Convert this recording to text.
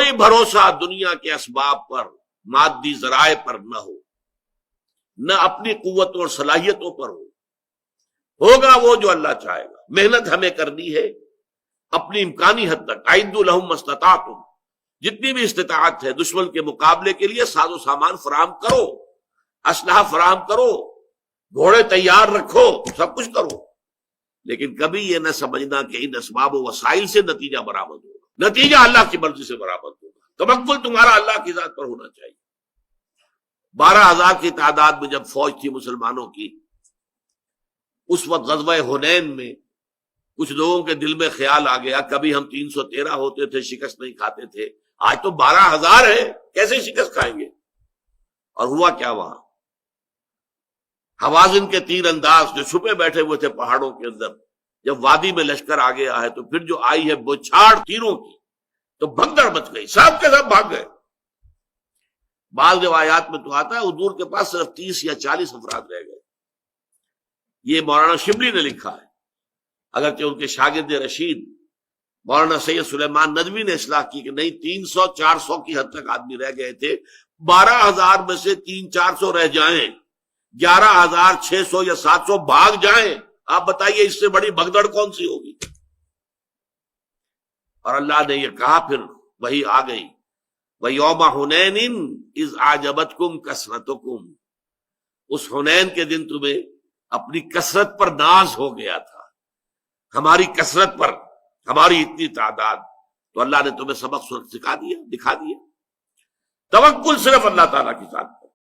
کوئی بھروسہ دنیا کے اسباب پر، مادی ذرائع پر نہ ہو، نہ اپنی قوتوں اور صلاحیتوں پر ہوگا وہ جو اللہ چاہے گا۔ محنت ہمیں کرنی ہے اپنی امکانی حد تک، اعدوا لهم ما استطعتم، جتنی بھی استطاعت ہے دشمن کے مقابلے کے لیے ساز و سامان فراہم کرو، اسلحہ فراہم کرو، گھوڑے تیار رکھو، سب کچھ کرو، لیکن کبھی یہ نہ سمجھنا کہ ان اسباب و وسائل سے نتیجہ برآمد ہوگا۔ نتیجہ اللہ کی مرضی سے برآمد ہوگا۔ توکل تمہارا اللہ کی ذات پر ہونا چاہیے۔ 12,000 کی تعداد میں جب فوج تھی مسلمانوں کی، اس وقت غزوہ حنین میں کچھ لوگوں کے دل میں خیال آ گیا کبھی ہم 313 ہوتے تھے شکست نہیں کھاتے تھے، آج تو 12,000 ہے، کیسے شکست کھائیں گے؟ اور ہوا کیا وہاں؟ حوازن کے تیر انداز جو چھپے بیٹھے ہوئے تھے پہاڑوں کے اندر، جب وادی میں لشکر آگے آئے تو پھر جو آئی ہے بوچھاڑ تیروں کی تو بھگدڑ مچ گئی، سب کے سب بھاگ گئے۔ بعض روایات میں تو آتا ہے حضور کے پاس صرف 30 یا 40 افراد رہ گئے۔ یہ مولانا شبلی نے لکھا ہے، اگرچہ ان کے شاگرد رشید مولانا سید سلیمان ندوی نے اصلاح کی کہ نہیں، 300-400 کی حد تک آدمی رہ گئے تھے۔ 12,000 میں سے 300-400 رہ جائیں، 11,600 یا 700 بھاگ جائیں، آپ بتائیے اس سے بڑی بھگدڑ کون سی ہوگی؟ اور اللہ نے یہ کہا، پھر وہی آ گئی، وَيَوْمَ حُنَيْنٍ إِذْ أَعْجَبَتْكُمْ كَثْرَتُكُمْ، اس حنین کے دن تمہیں اپنی کثرت پر ناز ہو گیا تھا، ہماری کثرت پر، ہماری اتنی تعداد، تو اللہ نے تمہیں سبق سکھا دیا، دکھا دیا۔ توکل صرف اللہ تعالیٰ کی ذات پر۔